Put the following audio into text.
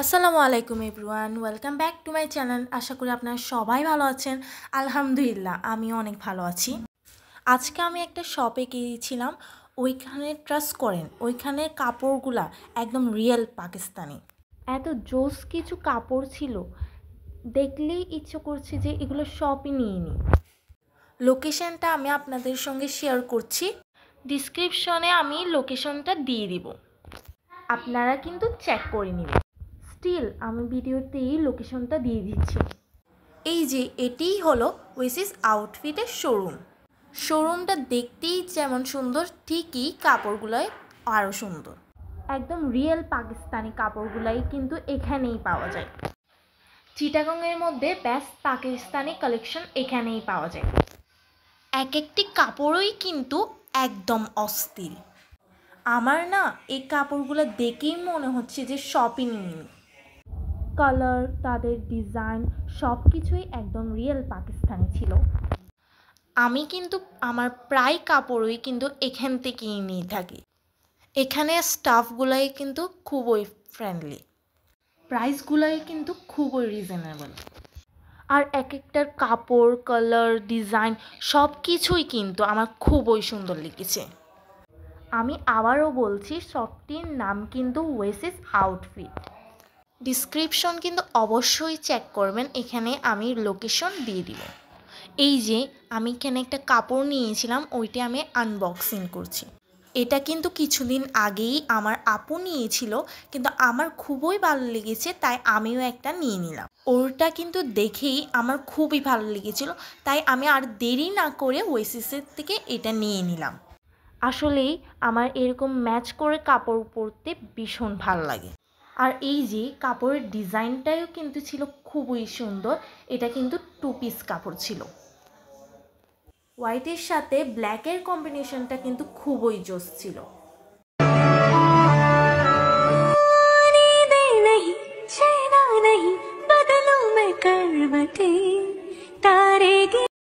আসসালামু আলাইকুম everyone, welcome back to my channel. আশা করি আপনারা সবাই ভালো আছেন। আলহামদুলিল্লাহ আমিও অনেক ভালো আছি। আজকে আমি একটা শপে গিয়েছিলাম, ওইখানে ট্রাস্ট করেন ওইখানের কাপড়গুলা একদম রিয়েল পাকিস্তানি। এত জোস কিছু কাপড় ছিল, দেখলেই ইচ্ছে করছে যে এগুলো শপই নিয়ে নিই। লোকেশনটা আমি আপনাদের সঙ্গে শেয়ার করছি, ডিসক্রিপশনে আমি লোকেশনটা দিয়ে দিব, আপনারা কিন্তু চেক করে নেবেন। স্টিল আমি ভিডিওতেই লোকেশনটা দিয়ে দিচ্ছি। এই যে এটিই হলো ওয়েসিস আউটফিটের শোরুমটা দেখতেই যেমন সুন্দর, ঠিকই কাপড়গুলোই আরও সুন্দর। একদম রিয়েল পাকিস্তানি কাপড়গুলাই কিন্তু এখানেই পাওয়া যায়। চিটাগংয়ের মধ্যে বেস্ট পাকিস্তানি কালেকশন এখানেই পাওয়া যায়। এক একটি কাপড়ই কিন্তু একদম অস্থির। আমার না এই কাপড়গুলো দেখেই মনে হচ্ছে যে শপিং নিই। কালার, তাদের ডিজাইন সব কিছুই একদম রিয়েল পাকিস্তানি ছিল। আমি কিন্তু আমার প্রায় কাপড়ই কিন্তু এখান থেকেই নিয়ে থাকি। এখানে স্টাফগুলাই কিন্তু খুবই ফ্রেন্ডলি, প্রাইসগুলাই কিন্তু খুবই রিজনেবল। আর এক একটার কাপড়, কালার, ডিজাইন সব কিছুই কিন্তু আমার খুবই সুন্দর লেগেছে। আমি আবারও বলছি, শপটির নাম কিন্তু ওয়েসিস আউটফিট। ডিসক্রিপশন কিন্তু অবশ্যই চেক করবেন, এখানে আমি লোকেশন দিয়ে দিব। এই যে আমি এখানে একটা কাপড় নিয়েছিলাম, ওইটা আমি আনবক্সিং করছি। এটা কিন্তু কিছুদিন আগেই আমার আপু নিয়েছিল, কিন্তু আমার খুবই ভালো লেগেছে, তাই আমিও একটা নিয়ে নিলাম। ওরটা কিন্তু দেখেই আমার খুবই ভালো লেগেছিল, তাই আমি আর দেরি না করে ওয়েসিসের থেকে এটা নিয়ে নিলাম। আসলেই আমার এরকম ম্যাচ করে কাপড় পরতে ভীষণ ভালো লাগে। আর এই যে কাপড়ের ডিজাইনটাও কিন্তু ছিল খুবই সুন্দর। এটা কিন্তু 2 পিস কাপড় ছিল। হোয়াইটের সাথে ব্ল্যাকের কম্বিনেশনটা কিন্তু খুবই জোস ছিল।